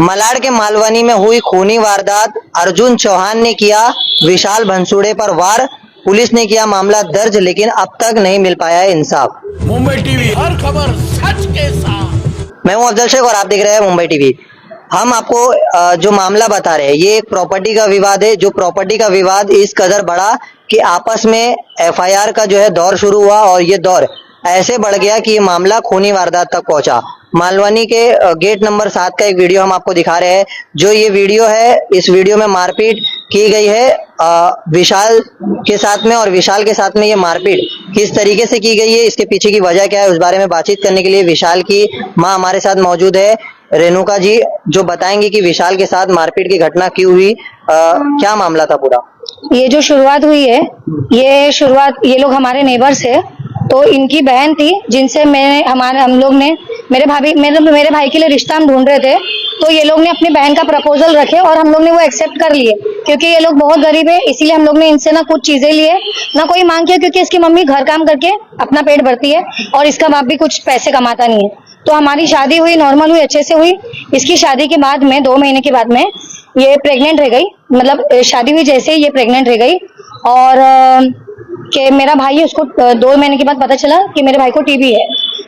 मलाड के मालवनी में हुई खूनी वारदात, अर्जुन चौहान ने किया विशाल भंसुड़े पर वार, पुलिस ने किया मामला दर्ज लेकिन अब तक नहीं मिल पाया है इंसाफ। मुंबई टीवी, हर खबर सच के साथ। मैं हूं अफजल शेख और आप देख रहे हैं मुंबई टीवी। हम आपको जो मामला बता रहे हैं ये एक प्रॉपर्टी का विवाद है। जो प्रॉपर्टी का विवाद इस कदर बढ़ा कि आपस में एफआईआर का जो है दौर शुरू हुआ और ये दौर ऐसे बढ़ गया कि ये मामला खूनी वारदात तक पहुंचा। मालवनी के गेट नंबर 7 का एक वीडियो हम आपको दिखा रहे हैं। जो ये वीडियो है, इस वीडियो में मारपीट की गई है विशाल के साथ में, और विशाल के साथ में ये मारपीट किस तरीके से की गई है, इसके पीछे की वजह क्या है, उस बारे में बातचीत करने के लिए विशाल की मां हमारे साथ मौजूद है, रेणुका जी, जो बताएंगे कि विशाल के साथ मारपीट की घटना क्यों हुई, क्या मामला था पूरा। ये जो शुरुआत हुई है, ये लोग हमारे नेबर्स है। तो इनकी बहन थी जिनसे हम लोग ने मेरे भाई के लिए रिश्ता हम ढूंढ रहे थे। तो ये लोग ने अपनी बहन का प्रपोजल रखे और हम लोग ने वो एक्सेप्ट कर लिए, क्योंकि ये लोग बहुत गरीब है। इसीलिए हम लोग ने इनसे ना कुछ चीजें लिए ना कोई मांग किया, क्योंकि इसकी मम्मी घर काम करके अपना पेट भरती है और इसका बाप भी कुछ पैसे कमाता नहीं है। तो हमारी शादी हुई, नॉर्मल हुई, अच्छे से हुई। इसकी शादी के बाद में 2 महीने के बाद में ये प्रेग्नेंट रह गई। मतलब शादी हुई जैसे ही ये प्रेग्नेंट रह गई। और कि मेरा भाई है, उसको 2 महीने के बाद पता चला कि मेरे भाई को टीबी है।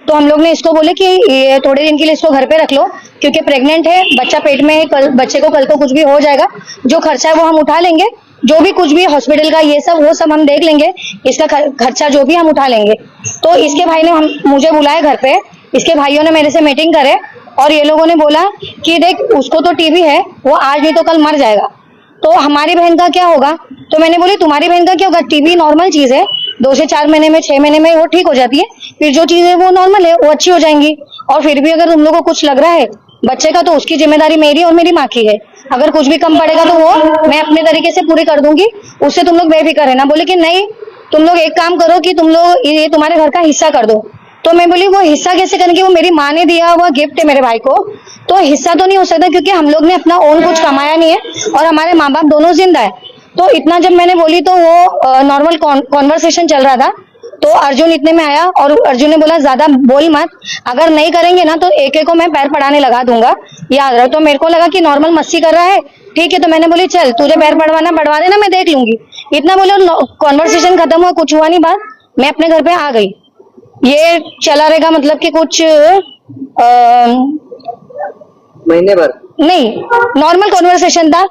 तो हम लोग ने इसको बोले कि ये थोड़े दिन के लिए इसको घर पे रख लो, क्योंकि प्रेग्नेंट है, बच्चा पेट में है, बच्चे को कल को कुछ भी हो जाएगा, जो खर्चा है वो हम उठा लेंगे, जो भी कुछ भी हॉस्पिटल का ये सब वो सब हम देख लेंगे, इसका खर्चा जो भी हम उठा लेंगे। तो इसके भाई ने मुझे बुलाया घर पे, इसके भाइयों ने मेरे से मीटिंग करे और ये लोगों ने बोला कि देख उसको तो टीबी है, वो आज नहीं तो कल मर जाएगा, तो हमारी बहन का क्या होगा। तो मैंने बोली तुम्हारी बहन का क्या होगा, टीबी नॉर्मल चीज है, 2 से 4 महीने में 6 महीने में वो ठीक हो जाती है। फिर जो चीज है वो नॉर्मल है, वो अच्छी हो जाएंगी। और फिर भी अगर तुम लोग को कुछ लग रहा है बच्चे का, तो उसकी जिम्मेदारी मेरी और मेरी माँ की है। अगर कुछ भी कम पड़ेगा तो वो मैं अपने तरीके से पूरी कर दूंगी, उससे तुम लोग बेफिक्र है ना। बोले कि नहीं, तुम लोग एक काम करो कि तुम लोग ये तुम्हारे घर का हिस्सा कर दो। तो मैं बोली वो हिस्सा कैसे करेंगे, वो मेरी माँ ने दिया हुआ गिफ्ट है मेरे भाई को, तो हिस्सा तो नहीं हो सकता, क्योंकि हम लोग ने अपना ओन कुछ कमाया नहीं है और हमारे माँ बाप दोनों जिंदा है। तो इतना जब मैंने बोली तो वो नॉर्मल कॉन्वर्सेशन चल रहा था। तो अर्जुन इतने में आया और अर्जुन ने बोला ज्यादा बोल मत, अगर नहीं करेंगे ना तो एक एक को मैं पैर पड़ाने लगा दूंगा, याद रहो। तो मेरे को लगा कि नॉर्मल मस्ती कर रहा है, ठीक है। तो मैंने बोली चल तुझे पैर पड़वाना बढ़वा देना, मैं देख लूंगी। इतना बोले, कॉन्वर्सेशन खत्म हुआ, कुछ हुआ नहीं बात, मैं अपने घर पे आ गई। ये चला रहेगा मतलब कि कुछ महीने भर नहीं, नॉर्मल कॉन्वर्सेशन था।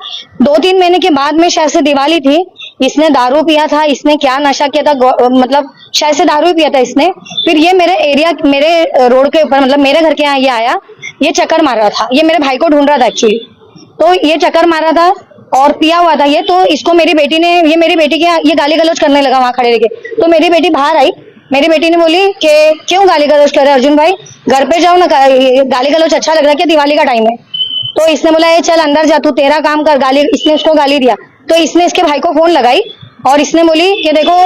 2-3 महीने के बाद में शायद से दिवाली थी, इसने दारू पिया था, इसने क्या नशा किया था, मतलब शायद से दारू पिया था इसने। फिर ये मेरे रोड के ऊपर, मतलब मेरे घर के यहाँ ये आया, ये चक्कर मार रहा था, ये मेरे भाई को ढूंढ रहा था एक्चुअली। तो ये चक्कर मार रहा था और पिया हुआ था ये। तो इसको मेरी बेटी ने, ये मेरी बेटी के ये गाली गलौज करने लगा वहां खड़े रह के। तो मेरी बेटी बाहर आई, मेरी बेटी ने बोली कि क्यों गाली गलौज कर रहे हैं अर्जुन भाई, घर पे जाओ ना, गाली गलौज अच्छा लग रहा है क्या, दिवाली का टाइम है। तो इसने बोला ये चल अंदर जा, तू तेरा काम कर, गाली, इसने उसको गाली दिया। तो इसने इसके भाई को फोन लगाई और इसने बोली कि देखो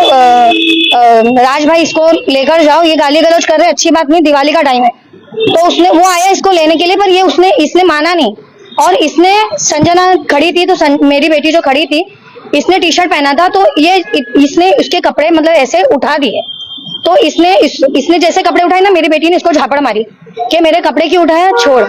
राज भाई इसको लेकर जाओ, ये गाली गलौज कर रहे, अच्छी बात नहीं, दिवाली का टाइम है। तो उसने, वो आया इसको लेने के लिए, पर ये इसने माना नहीं। और इसने, संजना खड़ी थी, तो मेरी बेटी जो खड़ी थी, इसने टी शर्ट पहना था, तो इसने उसके कपड़े मतलब ऐसे उठा दिए। तो इसने जैसे कपड़े उठाए ना, मेरी बेटी ने इसको झापड़ मारी कि मेरे कपड़े क्यों उठाया, छोड़।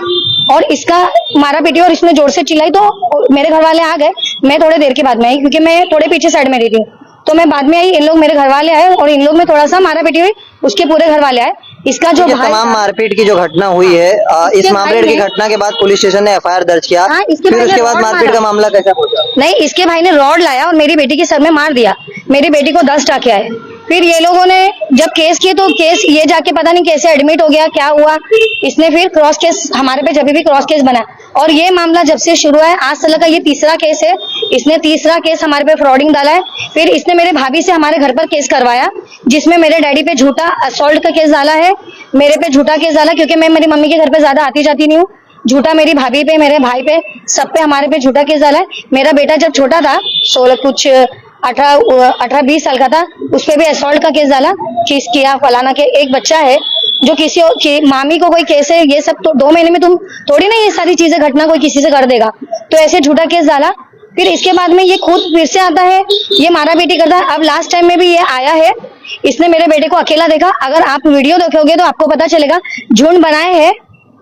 और इसका मारा पीटी और इसने जोर से चिल्लाई। तो मेरे घर वाले आ गए, मैं थोड़े देर के बाद में आई, क्योंकि मैं थोड़े पीछे साइड में रही थी। तो मैं बाद में आई, इन लोग मेरे घर वाले आए और इन लोग में थोड़ा सा मारा पीटी हुई, उसके पूरे घर वाले आए। इसका जो भाई, तमाम मारपीट की जो घटना हुई है, इस मारपीट की घटना के बाद पुलिस स्टेशन ने एफआईआर दर्ज किया। फिर उसके बाद मारपीट का मामला कैसा पहुंचा? नहीं, इसके भाई ने रॉड लाया और मेरी बेटी के सर में मार दिया, मेरी बेटी को 10 टाके आए। फिर ये लोगों ने जब केस किए, तो केस ये जाके पता नहीं कैसे एडमिट हो गया, क्या हुआ। इसने फिर क्रॉस केस हमारे पे, जब भी क्रॉस केस बना, और ये मामला जब से शुरू है आज तक का ये 3रा केस है। इसने 3रा केस हमारे पे फ्रॉडिंग डाला है। फिर इसने मेरे भाभी से हमारे घर पर केस करवाया, जिसमें मेरे डैडी पे झूठा असॉल्ट का केस डाला है, मेरे पे झूठा केस डाला, क्योंकि मैं मेरी मम्मी के घर पे ज्यादा आती जाती नहीं हूँ। झूठा मेरी भाभी पे, मेरे भाई पे, सब पे हमारे पे झूठा केस डाला है। मेरा बेटा जब छोटा था, 18-20 साल का था, उस पर भी असॉल्ट का केस डाला, किस किया फलाना के। एक बच्चा है जो किसी की मामी को कोई केस है, ये सब तो 2 महीने में तुम थोड़ी ना ये सारी चीजें घटना कोई किसी से कर देगा। तो ऐसे झूठा केस डाला। फिर इसके बाद में ये खुद फिर से आता है, ये मारा पीटी करता है। अब लास्ट टाइम में भी ये आया है, इसने मेरे बेटे को अकेला देखा। अगर आप वीडियो देखोगे तो आपको पता चलेगा, झुंड बनाए हैं,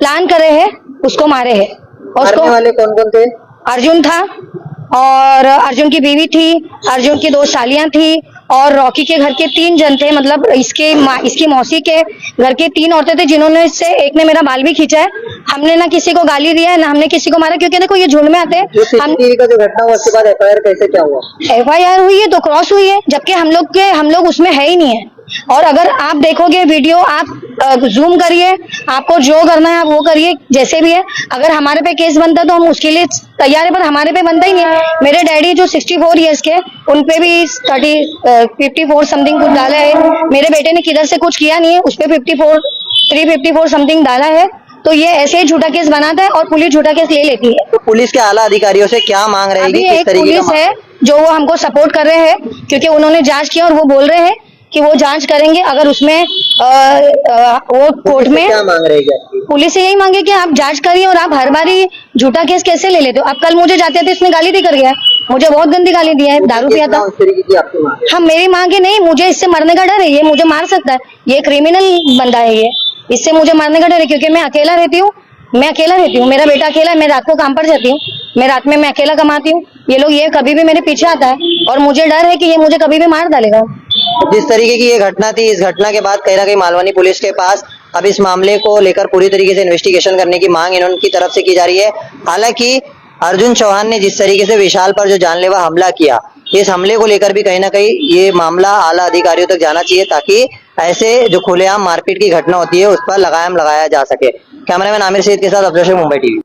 प्लान करे हैं, उसको मारे हैं। और मारने उसको वाले कौन कौन थे? अर्जुन था और अर्जुन की बीवी थी, अर्जुन की 2 सालियां थी और रॉकी के घर के 3 जन थे, मतलब इसकी मौसी के घर की 3 औरतें थी, जिन्होंने इससे एक ने मेरा बाल भी खींचा है। हमने ना किसी को गाली दिया है, ना हमने किसी को मारा, क्योंकि देखो ये झुंड में आते जो हैं। हम सीसीटीवी का जो घटना हुआ उसके बाद एफआईआर कैसे क्या हुआ? एफआईआर हुई है तो क्रॉस हुई है, जबकि हम लोग उसमें है ही नहीं है। और अगर आप देखोगे वीडियो, आप जूम करिए, आपको जो करना है आप वो करिए, जैसे भी है। अगर हमारे पे केस बनता तो हम उसके लिए तैयार है, पर हमारे पे बनता ही नहीं है। मेरे डैडी जो 64 ईयर्स के, उन पे भी 54 समथिंग कुछ डाला है। मेरे बेटे ने किधर से कुछ किया नहीं है, उस पे 354 समथिंग डाला है। तो ये ऐसे ही झूठा केस बनाता है और पुलिस झूठा केस ले लेती है। तो पुलिस के आला अधिकारियों से क्या मांग रहेगी? अभी किस एक तरीके पुलिस का है जो वो हमको सपोर्ट कर रहे हैं, क्योंकि उन्होंने जांच किया और वो बोल रहे हैं कि वो जांच करेंगे। अगर उसमें वो कोर्ट में क्या मांग रहेगी आपकी? पुलिस से यही मांगे कि आप जांच करिए, और आप हर बारी झूठा केस कैसे ले लेते हो? अब कल मुझे जाते थे इसने गाली देकर गया, मुझे बहुत गंदी गाली दी है, दारू पिया था। उस तरीके की आपकी मांग है? हाँ, मेरी मांग है नहीं, मुझे इससे मरने का डर है, ये मुझे मार सकता है, ये क्रिमिनल बंदा है, ये इससे मुझे मारने का डर है, क्योंकि मैं अकेला रहती हूँ, मेरा बेटा अकेला है, मैं रात को काम पर जाती हूँ, मैं रात में अकेला कमाती हूँ। ये कभी भी मेरे पीछे आता है और मुझे डर है कि ये मुझे कभी भी मार डालेगा। जिस तरीके की ये घटना थी, इस घटना के बाद कहीं ना कहीं मालवानी पुलिस के पास अब इस मामले को लेकर पूरी तरीके से इन्वेस्टिगेशन करने की मांग इनकी तरफ से की जा रही है। हालांकि अर्जुन चौहान ने जिस तरीके से विशाल पर जो जानलेवा हमला किया, इस हमले को लेकर भी कहीं ना कहीं ये मामला आला अधिकारियों तक जाना चाहिए, ताकि ऐसे जो खुलेआम मारपीट की घटना होती है उस पर लगाम लगाया जा सके। कैमरामैन आमिर सईद के साथ अब्दुल रशीद, मुंबई टीवी।